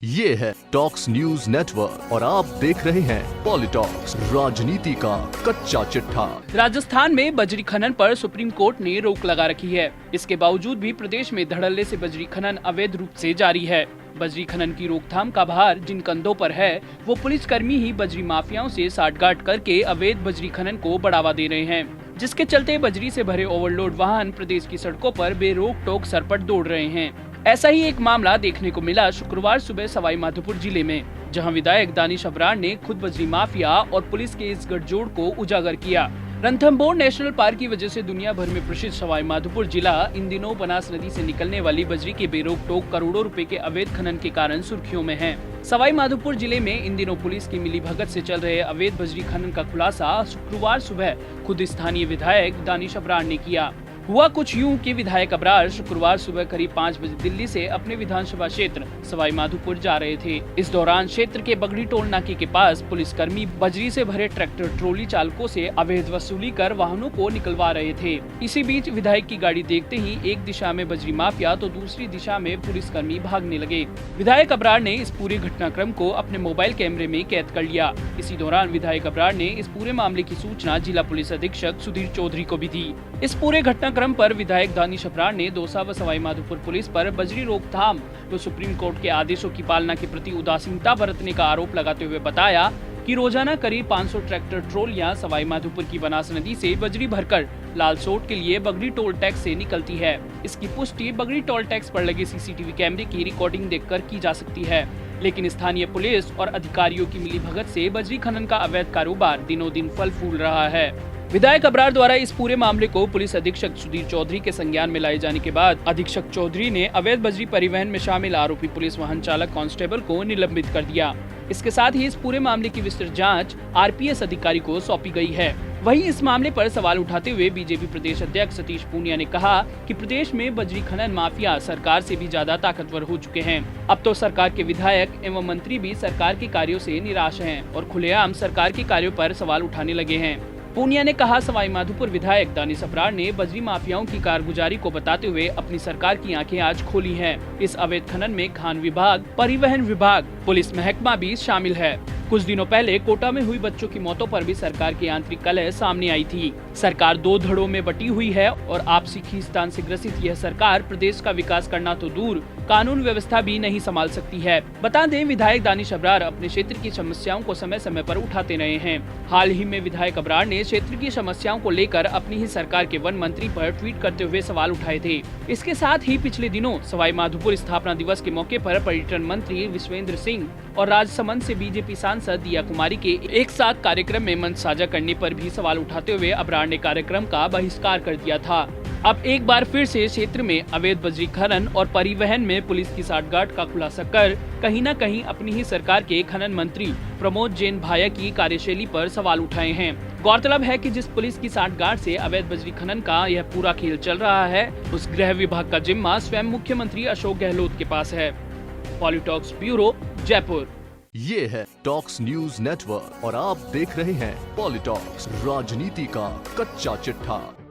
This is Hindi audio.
ये है टॉक्स न्यूज नेटवर्क और आप देख रहे हैं पॉलिटॉक्स, राजनीति का कच्चा चिट्ठा। राजस्थान में बजरी खनन पर सुप्रीम कोर्ट ने रोक लगा रखी है। इसके बावजूद भी प्रदेश में धड़ल्ले से बजरी खनन अवैध रूप से जारी है। बजरी खनन की रोकथाम का भार जिन कंधों पर है, वो पुलिसकर्मी ही बजरी माफियाओं से साठगांठ करके अवैध बजरी खनन को बढ़ावा दे रहे हैं, जिसके चलते बजरी से भरे ओवरलोड वाहन प्रदेश की सड़कों पर बेरोक टोक सरपट दौड़ रहे हैं। ऐसा ही एक मामला देखने को मिला शुक्रवार सुबह सवाई माधोपुर जिले में, जहां विधायक दानिश अबरार ने खुद बजरी माफिया और पुलिस के इस गठजोड़ को उजागर किया। रणथंभौर नेशनल पार्क की वजह से दुनिया भर में प्रसिद्ध सवाई माधोपुर जिला इन दिनों बनास नदी से निकलने वाली बजरी के बेरोक टोक करोड़ों रुपए के अवैध खनन के कारण सुर्खियों में है। सवाई माधोपुर जिले में इन दिनों पुलिस की मिलीभगत से चल रहे अवैध बजरी खनन का खुलासा शुक्रवार सुबह खुद स्थानीय विधायक दानिश अबरार ने किया। हुआ कुछ यूं कि विधायक अबरार शुक्रवार सुबह करीब 5 बजे दिल्ली से अपने विधानसभा क्षेत्र सवाई माधोपुर जा रहे थे। इस दौरान क्षेत्र के बगड़ी टोल नाके के पास पुलिसकर्मी बजरी से भरे ट्रैक्टर ट्रॉली चालकों से अवैध वसूली कर वाहनों को निकलवा रहे थे। इसी बीच विधायक की गाड़ी देखते ही एक दिशा में बजरी माफिया तो दूसरी दिशा में पुलिसकर्मी भागने लगे। विधायक अबरार ने इस पूरे घटनाक्रम को अपने मोबाइल कैमरे में कैद कर लिया। इसी दौरान विधायक अबरार ने इस पूरे मामले की सूचना जिला पुलिस अधीक्षक सुधीर चौधरी को भी दी। इस पूरे घटनाक्रम पर विधायक दानिश अबरार ने दौसा व सवाई माधोपुर पुलिस पर बजरी रोकथाम व सुप्रीम कोर्ट के आदेशों की पालना के प्रति उदासीनता बरतने का आरोप लगाते हुए बताया कि रोजाना करीब 500 ट्रैक्टर ट्रॉलियां सवाई माधोपुर की बनास नदी से बजरी भरकर लालसोट के लिए बगड़ी टोल टैक्स से निकलती है। इसकी पुष्टि बगड़ी टोल टैक्स पर लगे सीसीटीवी कैमरे की रिकॉर्डिंग देखकर की जा सकती है। लेकिन स्थानीय पुलिस और अधिकारियों की मिलीभगत से बजरी खनन का अवैध कारोबार दिनों दिन फल फूल रहा है। विधायक अबरार द्वारा इस पूरे मामले को पुलिस अधीक्षक सुधीर चौधरी के संज्ञान में लाए जाने के बाद अधीक्षक चौधरी ने अवैध बजरी परिवहन में शामिल आरोपी पुलिस वाहन चालक कांस्टेबल को निलंबित कर दिया। इसके साथ ही इस पूरे मामले की विस्तृत जांच आरपीएस अधिकारी को सौंपी गई है। वहीं इस मामले पर सवाल उठाते हुए बीजेपी प्रदेश अध्यक्ष सतीश पूनिया ने कहा कि प्रदेश में बजरी खनन माफिया सरकार से भी ज्यादा ताकतवर हो चुके हैं। अब तो सरकार के विधायक एवं मंत्री भी सरकार के कार्यों से निराश हैं और खुलेआम सरकार के कार्यों पर सवाल उठाने लगे हैं। पूनिया ने कहा, सवाई माधोपुर विधायक दानिश अबरार ने बजरी माफियाओं की कारगुजारी को बताते हुए अपनी सरकार की आंखें आज खोली हैं। इस अवैध खनन में खान विभाग, परिवहन विभाग, पुलिस महकमा भी शामिल है। कुछ दिनों पहले कोटा में हुई बच्चों की मौतों पर भी सरकार की आंतरिक कलह सामने आई थी। सरकार दो धड़ों में बटी हुई है और आपसी खींचतान से ग्रसित यह सरकार प्रदेश का विकास करना तो दूर, कानून व्यवस्था भी नहीं संभाल सकती है। बता दें, विधायक दानिश अबरार अपने क्षेत्र की समस्याओं को समय समय पर उठाते रहे हैं। हाल ही में विधायक अबरार ने क्षेत्र की समस्याओं को लेकर अपनी ही सरकार के वन मंत्री पर ट्वीट करते हुए सवाल उठाए थे। इसके साथ ही पिछले दिनों सवाई माधोपुर स्थापना दिवस के मौके पर पर्यटन मंत्री विश्वेंद्र सिंह और राजसमंद से बीजेपी सांसद दिया कुमारी के एक साथ कार्यक्रम में मंच साझा करने पर भी सवाल उठाते हुए अबरार ने कार्यक्रम का बहिष्कार कर दिया था। अब एक बार फिर से क्षेत्र में अवैध बजरी खनन और परिवहन में पुलिस की साठगांठ का खुलासा कर कहीं न कहीं अपनी ही सरकार के खनन मंत्री प्रमोद जैन भाया की कार्यशैली पर सवाल उठाए हैं। गौरतलब है कि जिस पुलिस की साठगांठ से अवैध बजरी खनन का यह पूरा खेल चल रहा है, उस गृह विभाग का जिम्मा स्वयं मुख्यमंत्री अशोक गहलोत के पास है। पॉलिटॉक्स ब्यूरो, जयपुर। ये है टॉक्स न्यूज नेटवर्क और आप देख रहे हैं पॉलिटॉक्स, राजनीति का कच्चा चिट्ठा।